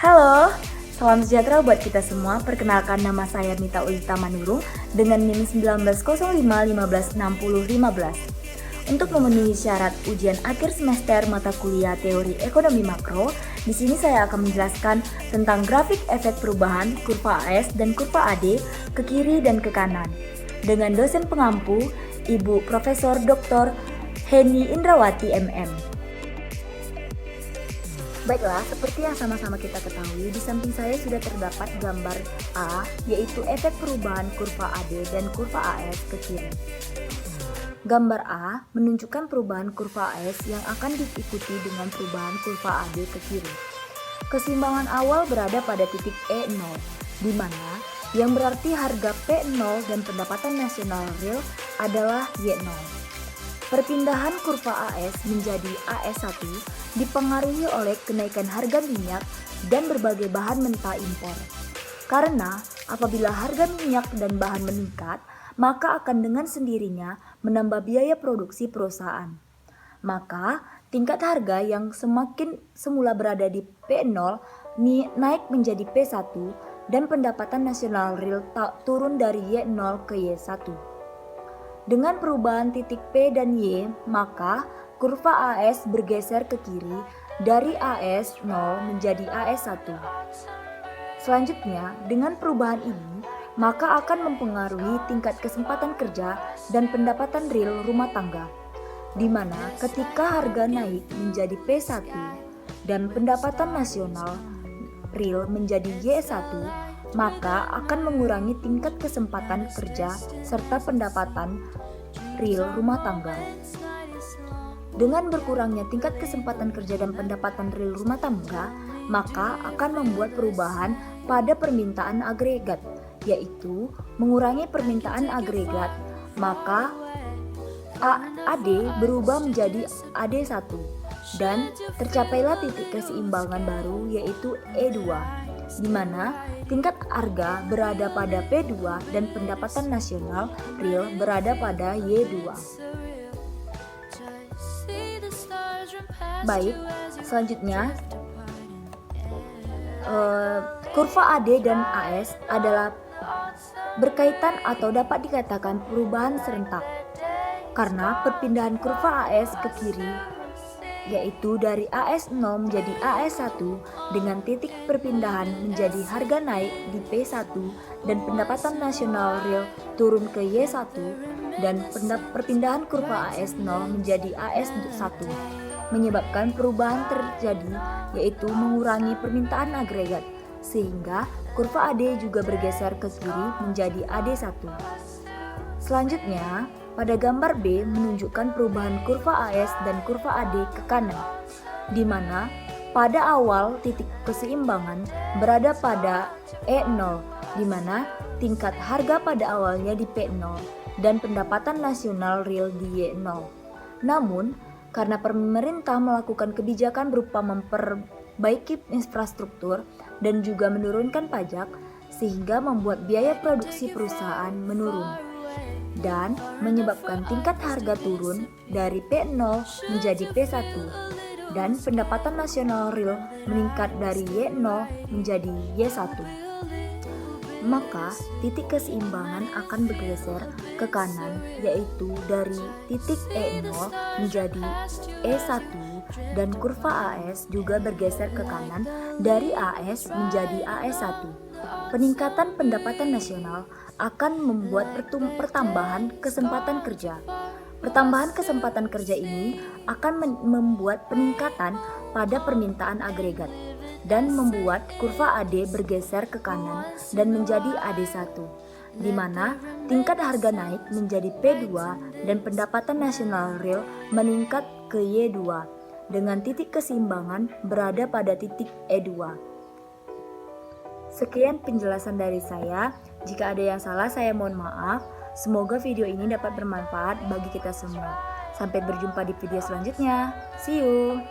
Halo, salam sejahtera buat kita semua. Perkenalkan, nama saya Mita Ulita Manurung dengan NIM 1905 156015. Untuk memenuhi syarat ujian akhir semester mata kuliah teori ekonomi makro, di sini saya akan menjelaskan tentang grafik efek perubahan kurva AS dan kurva AD ke kiri dan ke kanan dengan dosen pengampu Ibu Profesor Dr. Heni Indrawati MM. Baiklah, seperti yang sama-sama kita ketahui, di samping saya sudah terdapat gambar A, yaitu efek perubahan kurva AD dan kurva AS ke kiri. Gambar A menunjukkan perubahan kurva AS yang akan diikuti dengan perubahan kurva AD ke kiri. Keseimbangan awal berada pada titik E0, di mana yang berarti harga P0 dan pendapatan nasional real adalah Y0. Perpindahan kurva AS menjadi AS1 dipengaruhi oleh kenaikan harga minyak dan berbagai bahan mentah impor. Karena apabila harga minyak dan bahan meningkat, maka akan dengan sendirinya menambah biaya produksi perusahaan. Maka tingkat harga yang semakin semula berada di P0 naik menjadi P1 dan pendapatan nasional real turun dari Y0 ke Y1. Dengan perubahan titik P dan Y, maka kurva AS bergeser ke kiri dari AS0 menjadi AS1. Selanjutnya, dengan perubahan ini, maka akan mempengaruhi tingkat kesempatan kerja dan pendapatan real rumah tangga, di mana ketika harga naik menjadi P1 dan pendapatan nasional real menjadi Y1, maka akan mengurangi tingkat kesempatan kerja serta pendapatan real rumah tangga. Dengan berkurangnya tingkat kesempatan kerja dan pendapatan real rumah tangga, maka akan membuat perubahan pada permintaan agregat, yaitu mengurangi permintaan agregat, maka AD berubah menjadi AD1 dan tercapailah titik keseimbangan baru, yaitu E2, di mana tingkat harga berada pada P2 dan pendapatan nasional real berada pada Y2. Baik, selanjutnya kurva AD dan AS adalah berkaitan atau dapat dikatakan perubahan serentak karena perpindahan kurva AS ke kiri, yaitu dari AS0 menjadi AS1 dengan titik perpindahan menjadi harga naik di P1 dan pendapatan nasional real turun ke Y1, dan perpindahan kurva AS0 menjadi AS1 menyebabkan perubahan terjadi, yaitu mengurangi permintaan agregat, sehingga kurva AD juga bergeser ke kiri menjadi AD1. Selanjutnya, pada gambar B menunjukkan perubahan kurva AS dan kurva AD ke kanan, di mana pada awal titik keseimbangan berada pada E0, di mana tingkat harga pada awalnya di P0 dan pendapatan nasional real di Y0. Namun, karena pemerintah melakukan kebijakan berupa memperbaiki infrastruktur dan juga menurunkan pajak, sehingga membuat biaya produksi perusahaan menurun dan menyebabkan tingkat harga turun dari P0 menjadi P1 dan pendapatan nasional real meningkat dari Y0 menjadi Y1. Maka titik keseimbangan akan bergeser ke kanan, yaitu dari titik E0 menjadi E1, dan kurva AS juga bergeser ke kanan dari AS menjadi AS1. Peningkatan pendapatan nasional akan membuat pertambahan kesempatan kerja. Pertambahan kesempatan kerja ini akan membuat peningkatan pada permintaan agregat dan membuat kurva AD bergeser ke kanan dan menjadi AD1, di mana tingkat harga naik menjadi P2 dan pendapatan nasional real meningkat ke Y2 dengan titik keseimbangan berada pada titik E2. Sekian penjelasan dari saya. Jika ada yang salah, saya mohon maaf. Semoga video ini dapat bermanfaat bagi kita semua. Sampai berjumpa di video selanjutnya. See you!